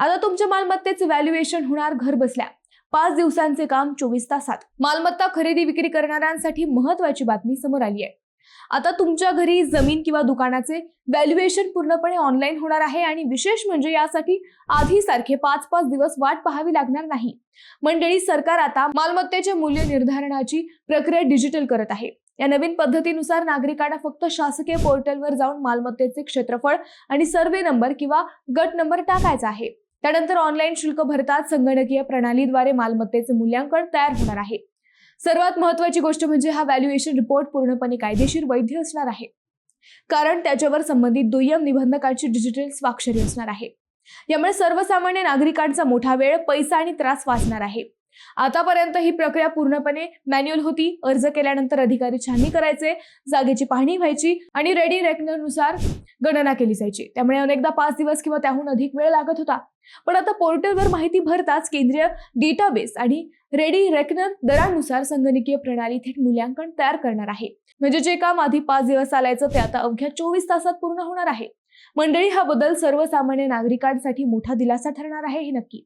आता तुमच्या मालमत्तेचे व्हॅल्युएशन होणार घर बसल्या 5 दिवसांचे काम 24 तासात। मालमत्ता खरेदी विक्री करणाऱ्यांसाठी महत्त्वाची बातमी समोर आली आहे। आता तुमच्या घरी जमीन किंवा दुकानाचे व्हॅल्युएशन पूर्णपणे ऑनलाईन होणार आहे आणि विशेष म्हणजे यासाठी आधी सारखे 5-5 दिवस वाट पाहावी लागणार नाही। मंडळी, सरकार आता मालमत्तेचे मूल्य निर्धारणाची प्रक्रिया डिजिटल करत आहे। या नवीन पद्धतीनुसार नागरिकांना फक्त शासकीय पोर्टलवर जाऊन मालमत्तेचे क्षेत्रफळ आणि सर्वे नंबर किंवा गट नंबर टाकायचा आहे। त्यानंतर ऑनलाईन शुल्क भरताच संगणकीय प्रणालीद्वारे मालमत्तेचे मूल्यांकन तयार होणार आहे। सर्वात महत्त्वाची गोष्ट म्हणजे हा व्हॅल्युएशन रिपोर्ट पूर्णपणे कायदेशीर वैध असणार आहे, कारण त्याच्यावर संबंधित दुय्यम निबंधकांची डिजिटल स्वाक्षरी असणार आहे। यामुळे सर्वसामान्य नागरिकांचा मोठा वेळ, पैसा आणि त्रास वाचणार आहे। आतापर्यंत ही प्रक्रिया पूर्णपणे मॅन्युअल होती। अर्ज केल्यानंतर अधिकारी छाननी करायचे, जागेची पाहणी व्हायची आणि रेडी रेकनरनुसार गणना केली जायची। त्यामुळे अनेकदा 5 दिवस किंवा त्याहून अधिक वेळ लागत होता। पण आता पोर्टलवर माहिती भरताच केंद्रीय डेटाबेस आणि रेडी रेकनर दरानुसार संगणकीय प्रणाली थेट मूल्यांकन तयार करणार आहे। म्हणजे जे काम आधी 5 दिवस चालायचं ते आता अवघ्या 24 तासात पूर्ण होणार आहे। मंडळी, हा बदल सर्वसामान्य नागरिकांसाठी मोठा दिलासा ठरणार आहे हे नक्की।